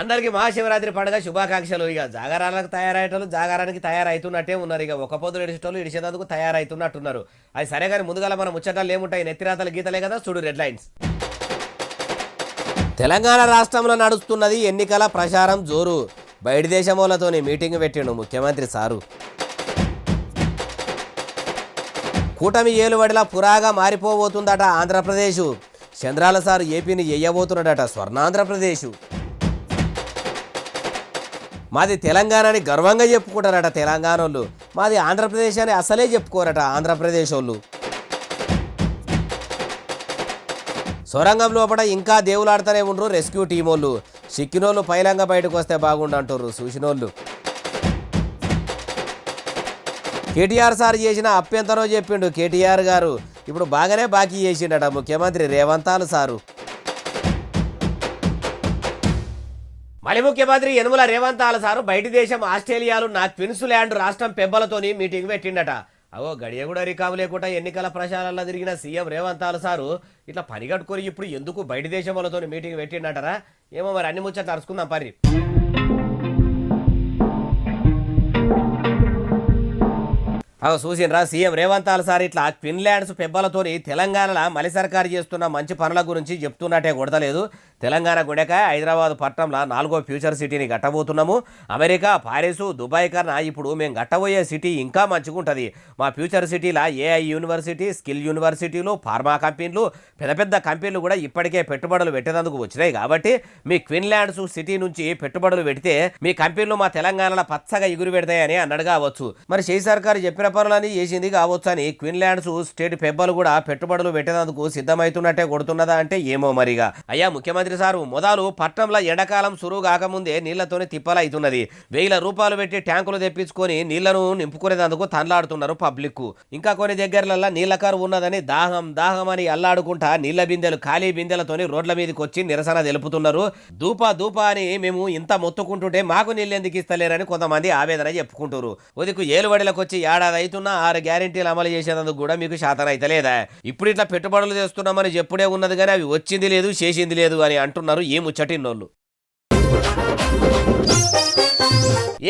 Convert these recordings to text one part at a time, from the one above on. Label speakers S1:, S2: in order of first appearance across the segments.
S1: అందరికి మహాశివరాత్రి పండుగ శుభాకాంక్షలు. ఇక జాగారాలకు తయారయ్యేటోళ్ళు జాగారానికి తయారైతున్నట్టే ఉన్నారు. ఇక ఒక పొద్దులు ఇడిచేటోళ్ళు ఇడిచేందుకు తయారైతున్నట్టున్నారు. అది సరే కానీ ముందుగా మన ముచ్చటాలు ఏముంటాయి, నెత్తిరాతల గీతలే కదా. చూడు రెడ్ లైన్స్. తెలంగాణ రాష్ట్రంలో నడుస్తున్నది ఎన్నికల ప్రచారం జోరు. బయటి దేశమూలతోని మీటింగ్ పెట్టిండు ముఖ్యమంత్రి సారు. కూటమి ఏలుబడిలా పురాగా మారిపోబోతుందట ఆంధ్రప్రదేశ్. చంద్రాల సారు ఏపీని ఎయ్యబోతున్నాడట స్వర్ణాంధ్రప్రదేశ్. మాది తెలంగాణని గర్వంగా చెప్పుకుంటారట తెలంగాణ వాళ్ళు. మాది ఆంధ్రప్రదేశ్ అని అసలే చెప్పుకోరట ఆంధ్రప్రదేశ్ వాళ్ళు. సొరంగం లోపల ఇంకా దేవులాడుతూనే ఉండరు రెస్క్యూ టీం వాళ్ళు. సిక్కినోళ్ళు పైలంగా బయటకు వస్తే బాగుండంటారు చూసినోళ్ళు. కేటీఆర్ సార్ చేసిన అప్యంతరం చెప్పిండు కేటీఆర్ గారు. ఇప్పుడు బాగానే బాకీ చేసిండట ముఖ్యమంత్రి రేవంతాలు సారు. మళ్ళీ ముఖ్యమంత్రి యనుమల రేవంతాల సారు బయటి దేశం ఆస్ట్రేలియాలో నా క్విన్స్ ల్యాండ్ రాష్ట్రం పెబ్బలతోని మీటింగ్ పెట్టిండట. అవో గడియ కూడా రికాము లేకుండా ఎన్నికల ప్రచారాల్లో తిరిగిన సీఎం రేవంతాల సారు ఇట్లా పని కట్టుకొని ఇప్పుడు ఎందుకు బయటి దేశం వాళ్ళతో మీటింగ్ పెట్టిండటరా ఏమో. మరి అన్ని ముచ్చట్లు అరుచుకుందాం పరి. అవ చూసినరా సీఎం రేవంతాల సార్ ఇట్లా క్విన్లాండ్స్ పెబ్బలతోని తెలంగాణలో మలి సర్కారు చేస్తున్న మంచి పనుల గురించి చెప్తున్నట్టే కొడతలేదు. తెలంగాణ గుండెకాయ హైదరాబాద్ పట్టణంలో 4వ ఫ్యూచర్ సిటీని కట్టబోతున్నాము. అమెరికా, పారిసు, దుబాయ్ కన్నా ఇప్పుడు మేము కట్టబోయే సిటీ ఇంకా మంచిగా ఉంటుంది. మా ఫ్యూచర్ సిటీలో ఏఐ యూనివర్సిటీ, స్కిల్ యూనివర్సిటీలు, ఫార్మా కంపెనీలు, పెద్ద పెద్ద కంపెనీలు కూడా ఇప్పటికే పెట్టుబడులు పెట్టేందుకు వచ్చినాయి. కాబట్టి మీ క్విన్లాండ్స్ సిటీ నుంచి పెట్టుబడులు పెడితే మీ కంపెనీలు మా తెలంగాణలో పచ్చగా ఎగురు పెడతాయని అన్నాడు కావచ్చు. మరి చేయి సర్కారు చెప్పిన పనులని చేసింది కావచ్చు అని క్విన్లాండ్స్ స్టేట్ పెబ్బలు కూడా పెట్టుబడులు పెట్టేందుకు సిద్ధమవుతున్నట్టే కొడుతున్నదా అంటే ఏమో మరిగా. అయ్యా ముఖ్యమంత్రి సారు మొదలు పట్టణంలో ఎండాకాలం సురువు కాకముందే నీళ్లతోనే తిప్పలవుతున్నది. 1000 రూపాయలు పెట్టి ట్యాంకులు తెప్పించుకొని నీళ్లను నింపుకునేందుకు తనలాడుతున్నారు పబ్లిక్. ఇంకా కొన్ని దగ్గరలలో నీళ్ల కరువు ఉన్నదని దాహం దాహం అని అల్లాడుకుంటా నీళ్ల బిందెలు ఖాళీ బిందెలతోని రోడ్ల మీదకి వచ్చి నిరసన తెలుపుతున్నారు. దూపా దూపా అని మేము ఇంత మొత్తుకుంటుంటే మాకు నీళ్ళు ఎందుకు ఇస్తలేరని కొంతమంది ఆవేదన చెప్పుకుంటారు. ఉదికు ఏలుబడిలకు వచ్చి ఏడాది అవుతున్నా 6 గ్యారెంటీలు అమలు చేసేందుకు కూడా మీకు శాతం అయితే లేదా. ఇప్పుడు ఇట్లా పెట్టుబడులు చేస్తున్నామని చెప్పుడే ఉన్నది కానీ అవి వచ్చింది లేదు చేసింది లేదు అని అంటున్నారు ఈ ముచ్చటిన్నోళ్ళు.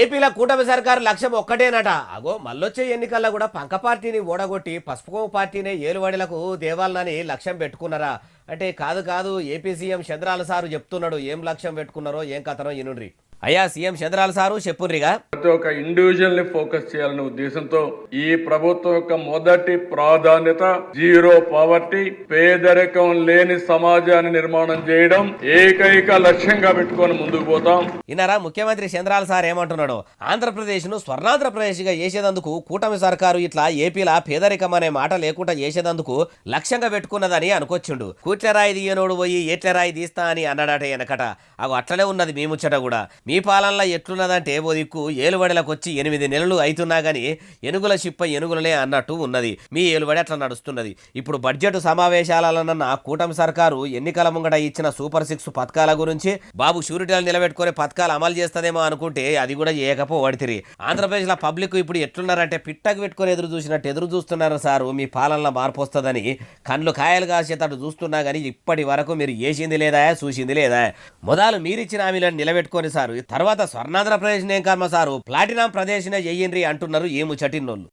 S1: ఏపీలో కూటమి సర్కారు లక్ష్యం ఒక్కటేనట. అగో మళ్ళొచ్చే ఎన్నికల్లో కూడా పంక పార్టీని ఓడగొట్టి పసుపు పార్టీనే ఏలుబడిలకు దేవాలని లక్ష్యం పెట్టుకున్నారా అంటే కాదు కాదు. ఏపీ సీఎం చంద్రాల సారు చెప్తున్నాడు ఏం లక్ష్యం పెట్టుకున్నారో ఏం కథనో ఇనుండ్రి. అయ్యా సీఎం చంద్రాల సారు చెప్పుర్రిగా.
S2: ప్రతి ఒక్క ఇండివిజువల్ ని ఫోకస్ చేయాలనే ఉద్దేశంతో ఈ ప్రభుత్వం యొక్క మొదటి ప్రాధాన్యత జీరో పావర్టీ, పేదరికం లేని సమాజాన్ని నిర్మాణం చేయడం ఏకైక లక్ష్యంగా పెట్టుకొని ముందుకు పోతాం.
S1: ఇన్నారా ముఖ్యమంత్రి చంద్రాల సార్ ఏమంటున్నాడు. ఆంధ్రప్రదేశ్ ను స్వర్ణాంధ్రప్రదేశ్ గా చేసేందుకు కూటమి సర్కారు ఇట్లా ఏపీలా పేదరికం అనే మాట లేకుండా చేసేందుకు లక్ష్యంగా పెట్టుకున్నదని అనుకొచ్చిండు. కూట్లరాయి తీయనోడు పోయి ఏట్లరాయి తీస్తా అని అన్నాడట వెనకట. అగో అట్లనే ఉన్నది మీ ముచ్చట కూడా. మీ పాలనలో ఎట్లున్నదంటే ఓ దిక్కు ఏలుబడిలకు వచ్చి 8 నెలలు అవుతున్నా గానీ ఎనుగుల చిప్ప ఎనుగులనే అన్నట్టు ఉన్నది. మీ ఏలుబడి అట్లా నడుస్తున్నది. ఇప్పుడు బడ్జెట్ సమావేశాలన్న కూటమి సర్కారు ఎన్నికల ముంగట ఇచ్చిన సూపర్ 6 పథకాల గురించి బాబు షూరిటీలు నిలబెట్టుకునే పథకాలు అమలు చేస్తుందేమో అనుకుంటే అది కూడా చేయకపోవడితిరి. ఆంధ్రప్రదేశ్ లో పబ్లిక్ ఇప్పుడు ఎట్లున్నారంటే పిట్టకు పెట్టుకుని ఎదురు చూసినట్టు ఎదురు చూస్తున్నారు సారు మీ పాలనలో మార్పు వస్తుందని. కండ్లు కాయలు కాసేటట్టు చూస్తున్నా గానీ ఇప్పటి వరకు మీరు చేసింది లేదా చూసింది లేదా. మొదలు మీరిచ్చిన హామీలను నిలబెట్టుకొని సారు తర్వాత స్వర్ణాంధ్రప్రదేశ్ ఏం కర్మ సారు ప్లాటినం ప్రదేశ్ చెయ్యండి అంటున్నారు ఏ ముచ్చటిన్నోళ్ళు.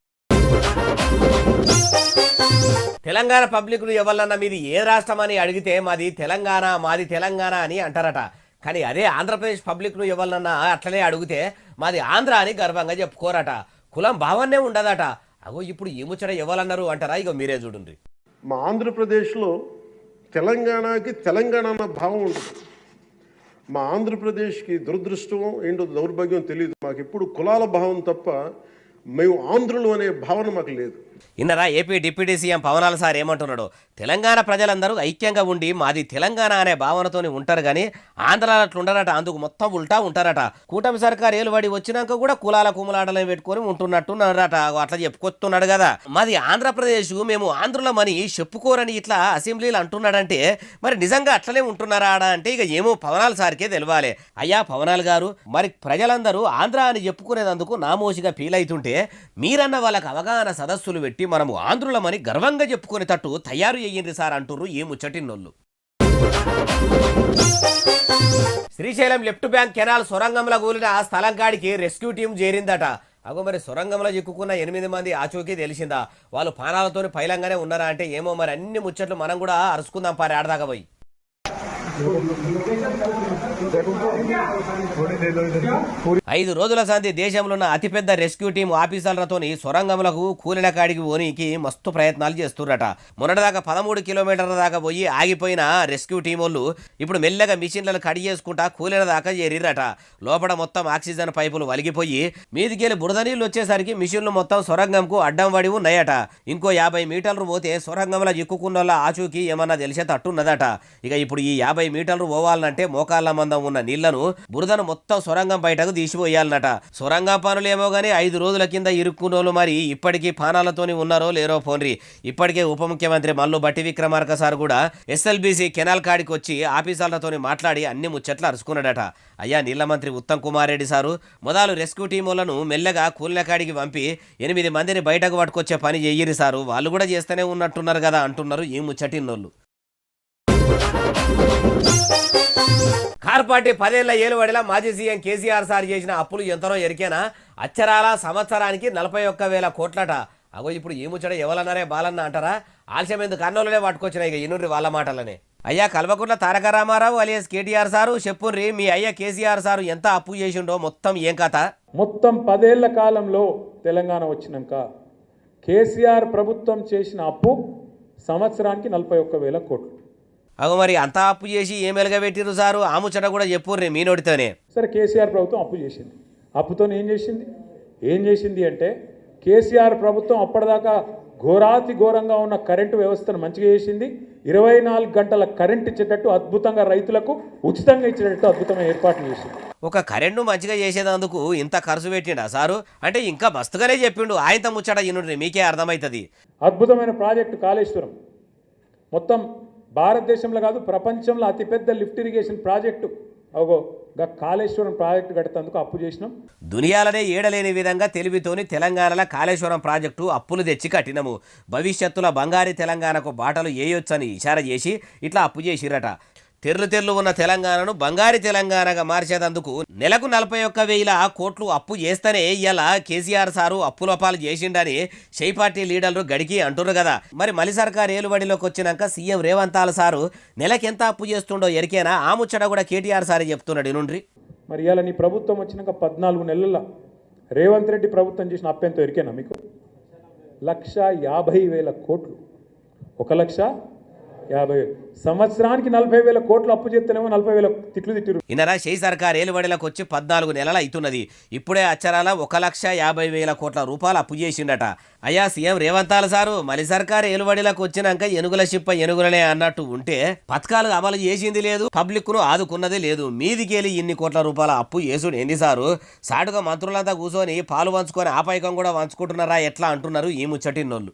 S1: తెలంగాణ పబ్లిక్ ను ఎవరన్నా మీది ఏ రాష్ట్రం అని అడిగితే మాది తెలంగాణ అని అంటారట. కానీ అదే ఆంధ్రప్రదేశ్ పబ్లిక్ ను ఎవరన్నా అట్లనే అడిగితే మాది ఆంధ్ర అని గర్వంగా చెప్పుకోరట. కులం భావనే ఉండదట. అగో ఇప్పుడు ఈ ముచ్చట ఎవరన్నారు అంటారా. ఇక మీరే చూడండి.
S3: మా ఆంధ్రప్రదేశ్లో తెలంగాణకి తెలంగాణ అన్న భావం ఉంటుంది. మా ఆంధ్రప్రదేశ్కి దురదృష్టం ఏంటో దౌర్భాగ్యం తెలియదు. మాకు ఎప్పుడు కులాల భావం తప్ప మేము ఆంధ్రులు అనే భావన మాకు లేదు.
S1: ఇన్నరా ఏపీ డిప్యూటీ సీఎం పవనాల సార్ ఏమంటున్నాడు. తెలంగాణ ప్రజలందరూ ఐక్యంగా ఉండి మాది తెలంగాణ అనే భావనతోని ఉంటారు కానీ ఆంధ్ర అట్లుంటారట. అందుకు మొత్తం ఉల్టా ఉంటారట. కూటమి సర్కారు ఏలుబడి వచ్చినాక కూడా కులాల కుమలాటలు పెట్టుకొని ఉంటున్నట్టున్నారట. అట్లా చెప్పుకొస్తున్నాడు కదా. మాది ఆంధ్రప్రదేశ్ మేము ఆంధ్రులమని చెప్పుకోరని ఇట్లా అసెంబ్లీలు అంటున్నాడంటే మరి నిజంగా అట్లనే ఉంటున్నారా అంటే ఇక ఏమో పవనాల సార్కే తెలియాలి. అయ్యా పవనాల్ గారు మరి ప్రజలందరూ ఆంధ్ర అని చెప్పుకునేందుకు నామోషిగా ఫీల్ అవుతుంటే మీరన్న వాళ్ళకి అవగాహన సదస్సులు పెట్టి మనము ఆంధ్రులమని గర్వంగా చెప్పుకునేటట్టు తయారు చేయండి సార్ అంటున్నారు ఈ ముచ్చటిన్నోళ్ళు. శ్రీశైలం లెఫ్ట్ బ్యాంక్ కెనాల్ సొరంగంలో కూలిన ఆ స్థలం కాడికి రెస్క్యూ టీం చేరిందట. అగో మరి సొరంగంలో చిక్కుకున్న 8 మంది ఆచూకీ తెలిసిందా? వాళ్ళు పానాలతో పైలంగానే ఉన్నారా అంటే ఏమో మరి. అన్ని ముచ్చట్లు మనం కూడా అరుచుకుందాం పారి ఆడదాకా పోయి. 5 రోజుల సంది దేశంలో ఉన్న అతిపెద్ద రెస్క్యూ టీం ఆఫీసర్లతోని సొరంగంలకు కూలిన కాడికి పోనీకి మస్తు ప్రయత్నాలు చేస్తుర్రట. మొన్నటిదాకా 13 కిలోమీటర్ల దాకా పోయి ఆగిపోయిన రెస్క్యూ టీం వాళ్ళు ఇప్పుడు మెల్లగా మిషన్లను కడి చేసుకుంటా కూలిన దాకా చేరిరట. లోపల మొత్తం ఆక్సిజన్ పైపులు వలిగిపోయి మీదికెళ్ళి బురద నీళ్ళు వచ్చేసరికి మిషన్లు మొత్తం సొరంగంకు అడ్డం పడి ఉన్నాయట. ఇంకో 50 మీటర్లు పోతే సొరంగంలో చిక్కుకున్న ఆచూకీ ఏమన్నా తెలిసే తట్టున్నదట. ఇక ఇప్పుడు ఈ 50 మీటర్లు పోవాలంటే మోకాళ్ళ మందం ఉన్న నీళ్లను బురదను మొత్తం సొరంగం బయటకు తీసిపోయాలన్నట. సొరంగం పనులేమో గానీ 5 రోజుల కింద ఇరుక్కున్నోళ్ళు మరి ఇప్పటికీ పానాలతోని ఉన్నారో లేరో పోన్రి. ఇప్పటికే ఉప ముఖ్యమంత్రి మల్లు బట్టి విక్రమార్క సార్ కూడా ఎస్ఎల్బీసీ కెనాల్ కాడికి వచ్చి ఆఫీసర్లతోని మాట్లాడి అన్ని ముచ్చట్లు అరుచుకున్నాడట. అయ్యా నీళ్ల మంత్రి ఉత్తమ్ కుమార్ రెడ్డి సారు మొదలు రెస్క్యూ టీములను మెల్లగా కూలిన కాడికి పంపి 8 మందిని బయటకు పట్టుకొచ్చే పని చెయ్యిరి సారు, వాళ్ళు కూడా చేస్తూనే ఉన్నట్టున్నారు కదా అంటున్నారు ఈ ముచ్చటిన్నోళ్ళు. కార్ పార్టీ 10 ఏళ్ల ఏలుబడిలా మాజీ సీఎం కేసీఆర్ సార్ చేసిన అప్పులు ఎంతనో ఎరికేనా? అచ్చరాల సంవత్సరానికి 41,000 కోట్లట. అగో ఇప్పుడు ఈ ముచ్చట ఎవరన్నారే బాలన్న అంటారా? ఆలస్యం ఎందుకు అన్నోళ్ళనే పట్టుకొచ్చినాయి. ఇక ఇనుర్రి వాళ్ళ మాటలనే. అయ్యా కల్వకుంట్ల తారక రామారావు అలియాస్ కేటీఆర్ సారు చెప్పుర్రి, మీ అయ్యా కేసీఆర్ సారు ఎంత అప్పు చేసిండో మొత్తం ఏం కథ?
S4: మొత్తం 10 ఏళ్ల కాలంలో తెలంగాణ వచ్చినాక కేసీఆర్ ప్రభుత్వం చేసిన అప్పు సంవత్సరానికి 41,000 కోట్లు.
S1: అగో మరి అంత అప్పు చేసి ఏం వెలగబెట్టిరు సారు? ఆ ముచ్చట కూడా చెప్పుర్రి మీ నోటితోనే.
S4: సరే కేసీఆర్ ప్రభుత్వం అప్పు చేసింది. అప్పుతో ఏం చేసింది అంటే కేసీఆర్ ప్రభుత్వం అప్పటిదాకా ఘోరాతి ఘోరంగా ఉన్న కరెంటు వ్యవస్థను మంచిగా చేసింది. 24 గంటల కరెంట్ ఇచ్చేటట్టు అద్భుతంగా రైతులకు ఉచితంగా ఇచ్చేటట్టు అద్భుతమైన ఏర్పాట్లు చేసింది.
S1: ఒక కరెంటు మంచిగా చేసేదందుకు ఇంత ఖర్చు పెట్టిండా సారు? అంటే ఇంకా మస్తుగానే చెప్పిండు. ఆయనతో ముచ్చట ఇనుండ్రి మీకే అర్థమవుతుంది.
S4: అద్భుతమైన ప్రాజెక్టు కాళేశ్వరం మొత్తం భారతదేశంలో కాదు ప్రపంచంలో అతిపెద్ద lift irrigation project Kaleshwaram project కట్టేందుకు అప్పు చేసినాం.
S1: దునియాలనే ఏడలేని విధంగా తెలివితోని తెలంగాణలో కాళేశ్వరం ప్రాజెక్టు అప్పులు తెచ్చి కట్టినము. భవిష్యత్తులో బంగారీ తెలంగాణకు బాటలు వేయొచ్చని ఇషారా చేసి ఇట్లా అప్పు చేసిరట. తెర్లు ఉన్న తెలంగాణను బంగారీ తెలంగాణగా మార్చేందుకు నెలకు 41,000 కోట్లు అప్పు చేస్తేనే ఇవాళ కేసీఆర్ సారు అప్పుల పాలు చేసిండని షై పార్టీ లీడర్లు గడికి అంటున్నారు కదా. మరి మలి సర్కార్ ఏలుబడిలోకి వచ్చినాక సీఎం రేవంత్ సారు నెలకెంత అప్పు చేస్తుండో ఎరికేనా? ఆ ముచ్చట కూడా కేటీఆర్ సారే చెప్తున్నాడు నుండి.
S4: మరి ఇవాళ నీ ప్రభుత్వం వచ్చినాక 14 నెలల రేవంత్ రెడ్డి ప్రభుత్వం చేసిన అప్పు ఎంతో ఎరికేనా మీకు? 1,50,000 కోట్లు. 1,50,000 సంవత్సరానికి 40,000 కోట్లు అప్పు చేస్తేనేమో 40,000 తిట్లు తిట్టిరు.
S1: ఇన్నరా షై సర్కార్ ఏలుబడిలోకి వచ్చి 14 నెలలు అవుతున్నది. ఇప్పుడే అచ్చరాల 1,50,000 కోట్ల రూపాయలు అప్పు చేసిండట. అయ్యా సీఎం రేవంత్ సారు మలి సర్కార్ ఏలుబడిలోకి వచ్చినాక ఎనుగుల చిప్ప ఎనుగులనే అన్నట్టు ఉంటే పథకాలు అమలు చేసింది లేదు, పబ్లిక్ ను ఆదుకున్నది లేదు. మీదికెళ్ళి ఇన్ని కోట్ల రూపాయల అప్పు చేసుడు ఏంది సారు? సాటుగా మంత్రులంతా కూర్చొని పాలు పంచుకొని ఆపాయకం కూడా పంచుకుంటున్నారా ఎట్లా అంటున్నారు ఈ ముచ్చటిన్నోళ్ళు.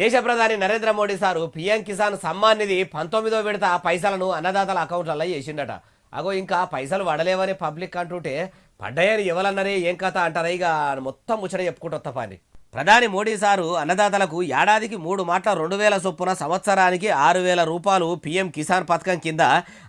S1: దేశ ప్రధాని నరేంద్ర మోడీ సారు పిఎం కిసాన్ సమ్మాన్ నిధి 19వ విడత పైసలను అన్నదాతల అకౌంట్లలో వేసిండట. అగో ఇంకా పైసలు పడలేవని పబ్లిక్ అంటుంటే పడ్డాయని ఎవరన్నారే ఏం కథ అంటారా? ఇక మొత్తం ముచ్చట చెప్పుకుంటూ పని. ప్రధాని మోడీ సారు అన్నదాతలకు ఏడాదికి 3 మాటల 2,000 చొప్పున సంవత్సరానికి 6,000 రూపాయలు పిఎం కిసాన్ పథకం కింద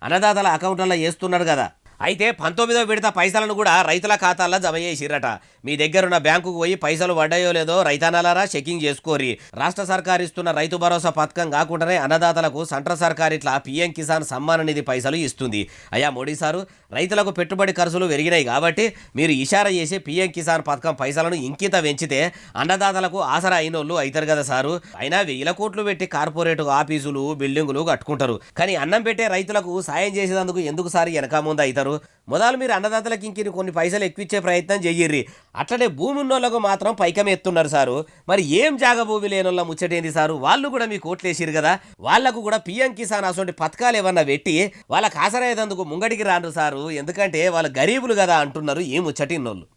S1: అన్నదాతల అకౌంట్లలో వేస్తున్నారు కదా. అయితే 19వ విడత పైసలను కూడా రైతుల ఖాతాల్లో జమ చేసిరట. మీ దగ్గరున్న బ్యాంకుకు పోయి పైసలు పడ్డాయో లేదో రైతన్నలారా చెకింగ్ చేసుకోరి. రాష్ట్ర సర్కార్ ఇస్తున్న రైతు భరోసా పథకం కాకుండానే అన్నదాతలకు సెంట్రల్ సర్కార్ ఇట్లా పిఎం కిసాన్ సమ్మాన్ నిధి పైసలు ఇస్తుంది. అయ్యా మోడీ సారు రైతులకు పెట్టుబడి ఖర్చులు పెరిగినాయి కాబట్టి మీరు ఇషారా చేసి పిఎం కిసాన్ పథకం పైసలను ఇంకింత పెంచితే అన్నదాతలకు ఆసరా అయినోళ్ళు అవుతారు కదా సారు. అయినా 1,000 కోట్లు పెట్టి కార్పొరేట్ ఆఫీసులు బిల్డింగులు కట్టుకుంటారు, కానీ అన్నం పెట్టే రైతులకు సాయం చేసేందుకు ఎందుకు సారి వెనక ముందు అవుతారు? మొదలు మీరు అన్నదాతలకు ఇంకిని కొన్ని పైసలు ఎక్కువచ్చే ప్రయత్నం చెయ్యిర్రి. అట్లనే భూమి ఉన్నోళ్ళకు మాత్రం పైకం ఎత్తున్నారు సారు. మరి ఏం జాగ భూమి లేనోళ్ళ ముచ్చటేంది సారు? వాళ్ళు కూడా మీకు ఓట్లేసిరు కదా, వాళ్లకు కూడా పిఎం కిసాన్ అసలు పథకాలు ఏమన్నా పెట్టి వాళ్ళకి ఆసరయ్యేందుకు ముంగడికి రాను సారు. ఎందుకంటే వాళ్ళు గరీబులు కదా అంటున్నారు ఈ ముచ్చటిన్నోళ్ళు.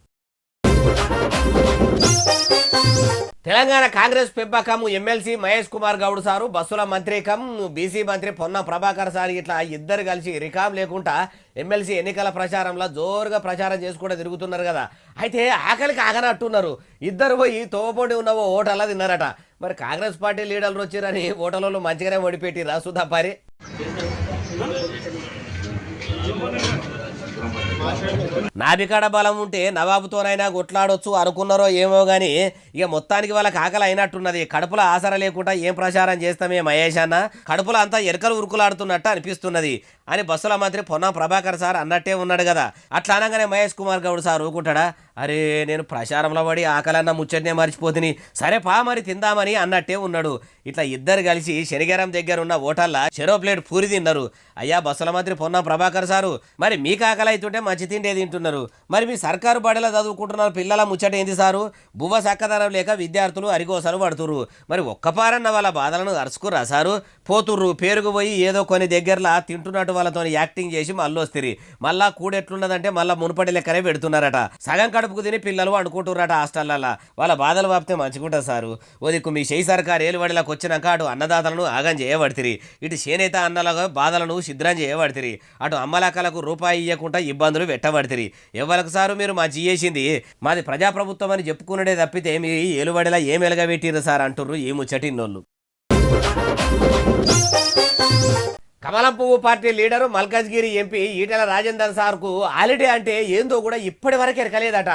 S1: తెలంగాణ కాంగ్రెస్ పెంపకం ఎమ్మెల్సీ మహేష్ కుమార్ గౌడ్ సారు బస్సుల మంత్రి కమ్ బీసీ మంత్రి పొన్నం ప్రభాకర్ సార్ ఇట్లా ఇద్దరు కలిసి రికాం లేకుండా ఎమ్మెల్సీ ఎన్నికల ప్రచారంలో జోరుగా ప్రచారం చేసుకుంటూ తిరుగుతున్నారు కదా. అయితే ఆకలికి ఆగనట్టున్నారు. ఇద్దరు పోయి తోపొండి ఉన్న ఓటర్లా తిన్నారట. మరి కాంగ్రెస్ పార్టీ లీడర్లు వచ్చారని ఓటర్లలో మంచిగానే ఓడిపెట్టిరా సుధాపారి. నాభికాడ బలం ఉంటే నవాబుతోనైనా కొట్లాడొచ్చు అనుకున్నారో ఏమో గాని ఇక మొత్తానికి వాళ్ళకి ఆకలి అయినట్టున్నది. కడుపులో ఆసర లేకుండా ఏం ప్రచారం చేస్తామే మహేష్ అన్న, కడుపులో అంతా ఎరకలు ఉరుకులాడుతున్నట్టు అనిపిస్తున్నది అని బస్సుల మంత్రి పొన్నం ప్రభాకర్ సార్ అన్నట్టే ఉన్నాడు కదా. అట్లా అనగానే మహేష్ కుమార్ గౌడ్ సార్ ఊకుంటాడా? అరే నేను ప్రచారంలో పడి ఆకలన్న ముచ్చటనే మర్చిపోతుని, సరే పా మరి తిందామని అన్నట్టే ఉన్నాడు. ఇట్లా ఇద్దరు కలిసి శనిగారం దగ్గర ఉన్న హోటల్లా చెరో ప్లేట్ పూరి తిన్నారు. అయ్యా బస్సుల మంత్రి పొన్నం ప్రభాకర్ సారు, మరి మీకు ఆకలి అవుతుంటే మంచి తిండే తింటున్నారు, మరి మీ సర్కారు బడిలో చదువుకుంటున్నారు పిల్లల ముచ్చట ఏంది సారు? బువ్వ సక్కదనం లేక విద్యార్థులు అరిగోసలు పడుతుర్రు. మరి ఒక్కపారన్న వాళ్ళ బాధలను అరుచుకురా సారు? పోతుర్రు పేరుకు పోయి ఏదో కొన్ని దగ్గరలా తింటున్నట్టు వాళ్ళతో యాక్టింగ్ చేసి మళ్ళీ వస్తుంది. మళ్ళా కూడెట్లున్నదంటే మళ్ళీ మునుపటి లెక్కనే పెడుతున్నారట. సగం కడుపుకు తిని పిల్లలు అనుకుంటున్నారట హాస్టళ్లలో. వాళ్ళ బాధలు వాపితే మంచిగుంటుంది సారు. ఓ దిక్కు మీ చేయి సర్కారు ఏలుబడిలోకి వచ్చినాక అటు అన్నదాతలను ఆగం చేయబడితిరి, ఇటు చేనేత అన్నల బాధలను సిద్ధం చేయబడితిరి, అటు అమ్మలక్కలకు రూపాయి ఇవ్వకుండా ఇబ్బందులు పెట్టబడితిరి. ఎవరికి సారు మీరు మంచి చేసింది? మాది ప్రజాప్రభుత్వం అని చెప్పుకున్నదే తప్పితే మీ ఏలుబడిలా ఏం ఎలగబెట్టిరు సార్ అంటుర్రు ఈ ముచ్చటిన్నోళ్ళు. కమలం పువ్వు party leader Malkajgiri MP Etela Rajender సార్కు హాలిడే అంటే ఏందో కూడా ఇప్పటి వరకు ఎరకలేదట.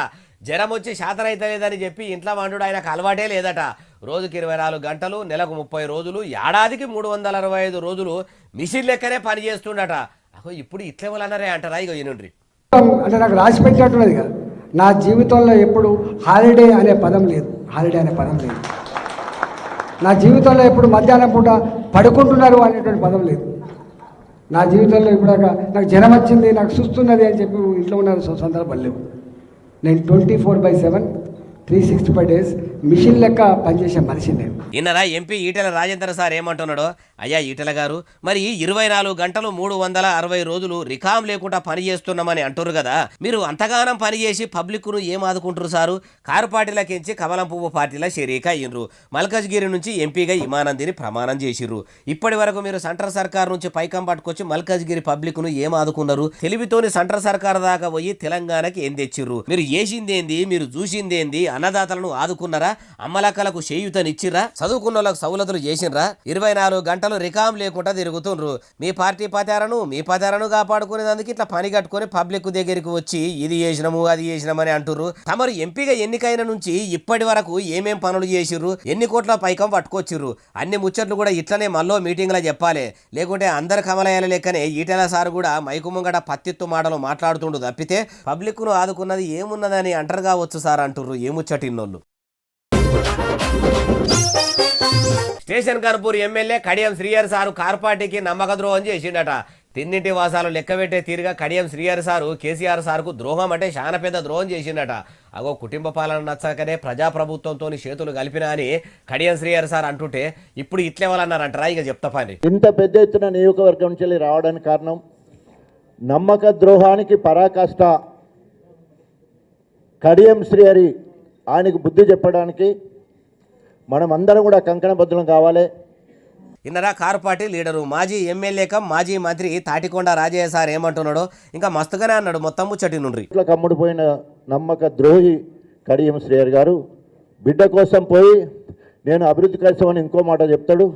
S1: జ్వరం వచ్చి శాతనైతలేదని చెప్పి ఇంట్లో వండు ఆయనకు అలవాటే లేదట. రోజుకి 24 గంటలు, నెలకు 30 రోజులు, ఏడాదికి 365 రోజులు మిషన్ లెక్కనే పని చేస్తుండట. అగో ఇప్పుడు ఇట్లేమన్నారే అంటారా? ఇక ఈనుండ్రి
S5: అంటే నాకు రాసి పెట్టినట్టున్నది కదా. నా జీవితంలో ఎప్పుడు హాలిడే అనే పదం లేదు, హాలిడే అనే పదం లేదు. నా జీవితంలో ఎప్పుడు మధ్యాహ్నం పూట పడుకుంటున్నారు అనేటువంటి పదం లేదు. నా జీవితంలో ఇప్పుడు నాకు జ్వరం వచ్చింది, నాకు చూస్తున్నది అని చెప్పి ఇంట్లో ఉన్న సందర్భాలు లేవు. నేను 24/7 365 days మిషన్ లెక్క పనిచేసే మనిషి నేను.
S1: ఇన్నరా ఎంపీ ఈటెల రాజేందర్ సార్ ఏమంటున్నాడో? అయ్యా ఈటెల గారు, మరి 24 గంటలు 360 రోజులు రికాం లేకుండా పని చేస్తున్నామని అంటారు కదా. మీరు అంతగానం పని చేసి పబ్లిక్ను ఏం ఆదుకుంటారు సారు? కారు పార్టీలకించి కమలం పువ్వు పార్టీల షరీక అయ్యిండ్రు. మల్కాజ్గిరి నుంచి ఎంపీగా ఇమానందిని ప్రమాణం చేసిర్రు. ఇప్పటి వరకు మీరు సెంట్రల్ సర్కార్ నుంచి పైకం పట్టుకొచ్చి మల్కాజ్గిరి పబ్లిక్ను ఏం ఆదుకున్నారు? తెలివితోని సెంట్రల్ సర్కార్ దాకా పోయి తెలంగాణకి ఏం తెచ్చిర్రు? మీరు చేసిందేంది? మీరు చూసిందేంది? అన్నదాతలను ఆదుకున్నారా? అమ్మలక్కలకు చేయూతనిచ్చిర్రా? చదువుకున్న వాళ్ళకు సౌలతులు చేసిండ్రా? 24 గంటలు రికాం లేకుండా తిరుగుతుండ్రు. మీ పార్టీ పతారను కాపాడుకునేందుకు ఇట్లా పని కట్టుకొని పబ్లిక్ దగ్గరికి వచ్చి ఇది చేసినాము అది చేసినామని అంటుర్రు. తమరు ఎంపీగా ఎన్నికైన నుంచి ఇప్పటి వరకు ఏమేం పనులు చేసిర్రు? ఎన్ని కోట్ల పైకం పట్టుకొచ్చిర్రు? అన్ని ముచ్చట్లు కూడా ఇట్లనే మళ్ళీ మీటింగ్లో చెప్పాలి. లేకుంటే అందరు కమలయ్యాల లెక్కనే ఈటెల సార్ కూడా మైకు ముంగట పత్తిత్తు మాటలు మాట్లాడుతుండు తప్పితే పబ్లిక్ను ఆదుకున్నది ఏమున్నదని అంటారు కావచ్చు సార్ అంటుర్రు ఏ ముచ్చటిన్నోళ్ళు. స్టేషన్ కర్పూర్ MLA Kadiyam Srihari sir car పార్టీకి నమ్మక ద్రోహం చేసిండట. తిన్నింటి వాసాలు లెక్కబెట్టే తీరుగా కడియం శ్రీహరి సారు కేసీఆర్ సార్కు ద్రోహం అంటే చాలా పెద్ద ద్రోహం చేసిండట. అగో కుటుంబ పాలన నచ్చకనే ప్రజాప్రభుత్వంతో చేతులు కలిపినా అని కడియం శ్రీహరి సార్ అంటుంటే ఇప్పుడు ఇట్లేవాలన్నారంటారా? ఇక చెప్తా పని.
S6: ఇంత పెద్ద ఎత్తున నియోజకవర్గం నుంచి రావడానికి కారణం నమ్మక ద్రోహానికి పరాకాష్ట కడియం శ్రీహరి. ఆయనకు బుద్ధి చెప్పడానికి మనం అందరం కూడా కంకణబద్ధులం కావాలి.
S1: ఇన్నరా కారు పార్టీ లీడరు మాజీ ఎమ్మెల్యే కమ్ మాజీ మంత్రి తాటికొండ రాజయ్య సార్ ఏమంటున్నాడో ఇంకా మస్తుగానే అన్నాడు. మొత్తం ముచ్చటి నుండి
S6: ఇట్లా కమ్ముడిపోయిన నమ్మక ద్రోహి కడియం శ్రీహరి గారు బిడ్డ కోసం పోయి నేను అభివృద్ధి కోసం అని ఇంకో మాట చెప్తాడు.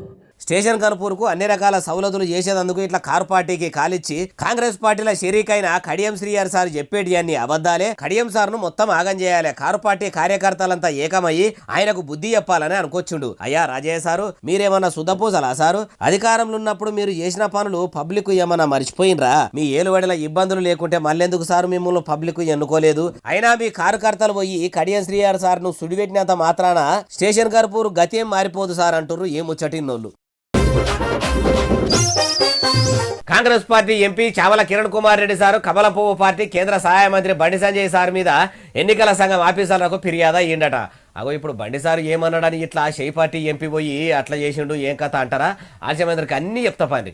S1: స్టేషన్ కర్పూర్కు అన్ని రకాల సౌలతులు చేసేందుకు ఇట్లా కారు పార్టీకి కాలిచ్చి కాంగ్రెస్ పార్టీల షరీకైన కడియం శ్రీహరి సార్ చెప్పేటి అన్ని అబద్ధాలే. కడియం సార్ను మొత్తం ఆగం చేయాలి. కారు పార్టీ కార్యకర్తలంతా ఏకమయ్యి ఆయనకు బుద్ధి చెప్పాలని అనుకొచ్చుండు. అయ్యా రాజయ్య సారు, మీరేమన్నా సుధపూసలా సారు? అధికారంలో ఉన్నప్పుడు మీరు చేసిన పనులు పబ్లిక్ ఏమన్నా మర్చిపోయినరా? మీ ఏలువడిల ఇబ్బందులు లేకుంటే మళ్ళెందుకు సారు మిమ్మల్ని పబ్లిక్ ఎన్నుకోలేదు? అయినా మీ కార్యకర్తలు పోయి కడియం శ్రీహరి సార్ను సుడిపెట్టినంత మాత్రాన స్టేషన్ కర్పూర్ గతేం మారిపోదు సార్ అంటుర్రు ఏ ముచ్చటిన్నోళ్ళు. Congress party MP Chamala Kiran Kumar Reddy sir కమలం పువ్వు పార్టీ కేంద్ర సహాయ మంత్రి బండి సంజయ్ సార్ మీద ఎన్నికల సంఘం ఆఫీసర్లకు ఫిర్యాదు అయ్యిండట. అగో ఇప్పుడు బండి సారు ఏమన్నాడని ఇట్లా షై పార్టీ ఎంపీ పోయి అట్లా చేసిండు ఏం కథ అంటారా? ఆశమంత్రికి అన్ని చెప్తా పని.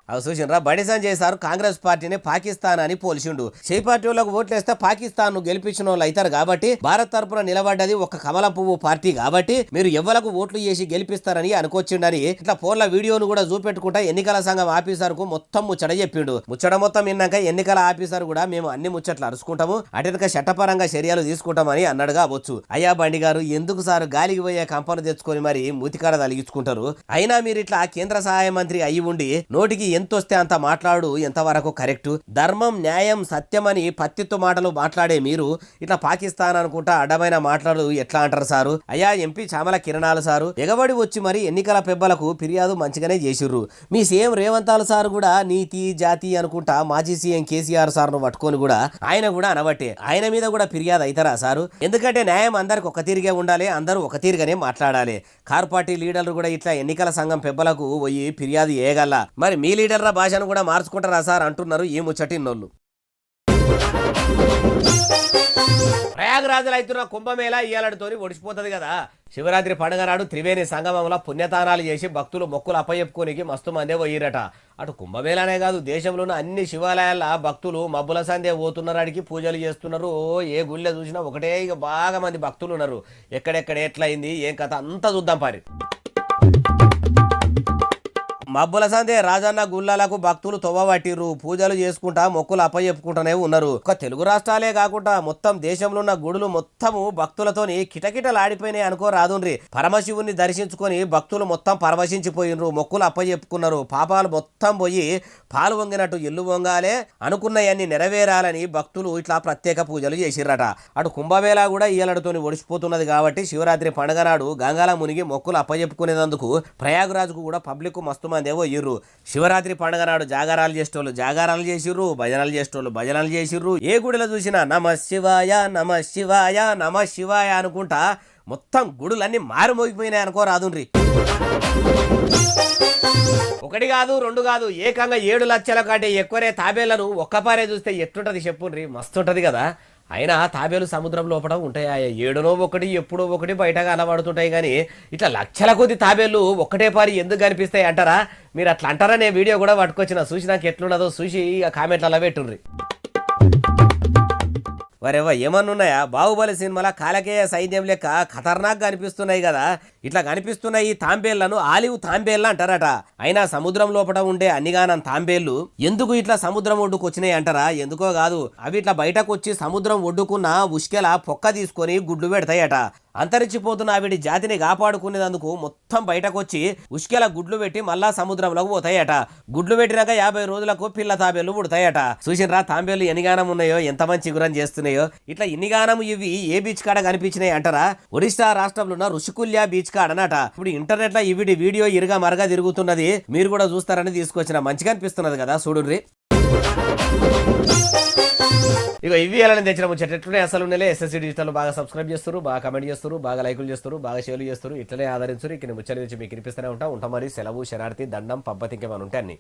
S1: అవి చూసినరా బండి సంజయ్ సార్ కాంగ్రెస్ పార్టీని పాకిస్తాన్ అని పోల్చిండు. షే పార్టీ వాళ్ళకు ఓట్లేస్తే పాకిస్తాన్ ను గెలిపించిన వాళ్ళు అవుతారు కాబట్టి భారత్ తరపున నిలబడ్డది ఒక కమలం పువ్వు పార్టీ కాబట్టి మీరు ఎవ్వలకు ఓట్లు చేసి గెలిపిస్తారని అనుకొచ్చిండని ఇట్లా ఫోన్ల వీడియోను కూడా చూపెట్టుకుంటా ఎన్నికల సంఘం ఆఫీసర్ కు మొత్తం ముచ్చట చెప్పిండు. ముచ్చట మొత్తం విన్నాక ఎన్నికల ఆఫీసర్ కూడా మేము అన్ని ముచ్చట్లు అరుచుకుంటాము అటెనక చట్టపరంగా చర్యలు తీసుకుంటామని అన్నాడుగా వచ్చు. అయ్యా బండి గారు ఎందుకు సార్ గాలికి పోయే కంపను తెచ్చుకొని మరి మూతికాడ తలిగించుకుంటారు? అయినా మీరు ఇట్లా కేంద్ర సహాయ మంత్రి అయి ఉండి నోటికి ఎంతొస్తే అంత మాట్లాడు ఎంతవరకు కరెక్ట్? ధర్మం న్యాయం సత్యం అని పత్తిత్తు మాటలు మాట్లాడే మీరు ఇట్లా పాకిస్తాన్ అనుకుంటా అడ్డమైన మాట్లాడు ఎట్లా అంటారు సారు? అయ్యా ఎంపీ చామల కిరణాలు సారు ఎగబడి వచ్చి మరి ఎన్నికల పెబ్బలకు ఫిర్యాదు మంచిగానే చేసిర్రు. మీ సీఎం రేవంతాల్ సార్ కూడా నీతి జాతి అనుకుంటా మాజీ సీఎం కేసీఆర్ సార్ ను పట్టుకొని కూడా ఆయన కూడా అనబట్టే ఆయన మీద కూడా ఫిర్యాదు అవుతారా సారు? ఎందుకంటే న్యాయం అందరికి ఒక తీరుగా ఉండాలి, అందరూ ఒక తీరుగానే మాట్లాడాలి. కార్ పార్టీ లీడర్లు కూడా ఇట్లా ఎన్నికల సంఘం పెబ్బలకు పోయి ఫిర్యాదు చేయగల మరి మీ లీడర్ల భాషను కూడా మార్చుకుంటారా సార్ అంటున్నారు ఈ ముచ్చటిన్నోళ్ళు. ప్రయాగరాజులు అవుతున్న కుంభమేళా ఇయ్యాలడితోని ఒడిచిపోతుంది కదా. శివరాత్రి పండుగ నాడు త్రివేణి సంగమంలో పుణ్యతానాలు చేసి భక్తులు మొక్కులు అప్పచెప్పుకోనికి మస్తు మందే పోయిరట. అటు కుంభమేళానే కాదు దేశంలోని అన్ని శివాలయాల భక్తులు మబ్బుల సందే పోతున్నారాడికి పూజలు చేస్తున్నారు. ఏ గుళ్ళె చూసినా ఒకటే ఇక బాగా మంది భక్తులు ఉన్నారు. ఎక్కడెక్కడ ఎట్లయింది ఏం కథ అంతా చూద్దాం పారి. మబ్బుల సందే రాజన్న గుళ్ళలకు భక్తులు తొవ్వబట్టిర్రు. పూజలు చేసుకుంటా మొక్కులు అప్పచెప్పుకుంటూనే ఉన్నారు. ఒక తెలుగు రాష్ట్రాలే కాకుండా మొత్తం దేశంలో ఉన్న గుడులు మొత్తము భక్తులతోని కిటకిటలాడిపోయినాయి అనుకో రాదుండ్రి. పరమశివుని దర్శించుకొని భక్తులు మొత్తం పరవశించిపోయినరు, మొక్కులు అప్పచెప్పుకున్నారు. పాపాలు మొత్తం పోయి పాలు వంగినట్టు ఎల్లు వంగాలే అనుకున్నవన్నీ నెరవేరాలని భక్తులు ఇట్లా ప్రత్యేక పూజలు చేసిర్రట. అటు కుంభమేళా కూడా ఈయలడితోని ఒడిసిపోతున్నది కాబట్టి శివరాత్రి పండుగ నాడు గంగాల మునిగి మొక్కులు అప్పచెప్పుకునేందుకు ప్రయాగరాజ్కు కూడా పబ్లిక్ మస్తు మంది పోయిర్రు. శివరాత్రి పండుగ నాడు జాగారాలు చేసేటోళ్ళు జాగారాలు చేసిర్రు, భజనలు చేసేటోళ్ళు భజనలు చేసిర్రు. ఏ గుడిలో చూసినా నమ శివాయ నమ శివాయ నమ శివాయ అనుకుంటా మొత్తం గుడులన్నీ మారుమోగిపోయినాయి అనుకో రాదుండ్రి. ఒకటి కాదు రెండు కాదు ఏకంగా 7 లక్షల కంటే ఎక్కువనే తాబేళ్లను ఒక్కపారే చూస్తే ఎట్లుంటది చెప్పుండ్రి, మస్తుంటది కదా. అయినా తాబేలు సముద్రం లోపల ఉంటాయా? ఏడునో ఒకటి ఎప్పుడో ఒకటి బయటగా అలవాడుతుంటాయి కానీ ఇట్లా లక్షల కొద్ది తాబేళ్ళు ఒక్కటే పారి ఎందుకు కనిపిస్తాయి అంటారా? మీరు అట్లా అంటారా? నేను వీడియో కూడా పట్టుకొచ్చిన చూసి నాకు ఎట్లున్నదో చూసి కామెంట్లు అలా పెట్టుండ్రి. వరేవా ఏమన్నున్నాయా? బాహుబలి సినిమాల కాలకేయ సైన్యం లెక్క ఖతర్నాక్ కనిపిస్తున్నాయి కదా. ఇట్లా కనిపిస్తున్న ఈ తాంబేళ్లను ఆలివ్ తాంబేళ్లు అంటారట. అయినా సముద్రం లోపల ఉండే అన్నిగానం తాంబేళ్లు ఎందుకు ఇట్లా సముద్రం ఒడ్డుకు వచ్చినాయి అంటారా? ఎందుకో కాదు, అవి ఇట్లా బయటకు వచ్చి సముద్రం ఒడ్డుకున్న ఉష్కెల పొక్క తీసుకొని గుడ్లు పెడతాయట. అంతరించిపోతున్న వీడి జాతిని కాపాడుకునేందుకు మొత్తం బయటకు వచ్చి ఉష్కెల గుడ్లు పెట్టి మళ్ళా సముద్రంలోకి పోతాయట. గుడ్లు పెట్టినాక 50 రోజులకు పిల్ల తాబేళ్లు పుడతాయట. చూసినరా తాంబేళ్లు ఎన్నిగానం ఉన్నాయో, ఎంత మంచి గురం చేస్తున్నాయో. ఇట్లా ఇన్నిగానం ఇవి ఏ బీచ్ కాడ కనిపించినాయి అంటారా? ఒడిశా రాష్ట్రంలో ఉన్న రుషికుల్యా బీచ్ కాడ అనట. ఇప్పుడు ఇంటర్నెట్ లో ఈ వీడియో ఇరుగా మరగా తిరుగుతున్నది, మీరు కూడా చూస్తారని తీసుకొచ్చిన. మంచిగా అనిపిస్తున్నది కదా చూడుర్రి. ఇక ఇవి ఎలా తెచ్చిన ముచ్చట ఎట్లునే అసలు నెలే ఎస్ఎస్సీ డిజిటల్ బాగా సబ్స్క్రైబ్ చేస్తారు, బాగా కమెంట్ చేస్తారు, బాగా లైకులు చేస్తారు, బాగా షేర్లు చేస్తారు. ఇట్లనే ఆదరించారు. ఇక్కడ ముచ్చట నుంచి మీకు వినిపిస్తూనే ఉంటాం. మరి సెలవు, శరార్థి, దండం, పబ్బతి ఇంకేమైనా ఉంటే అన్ని.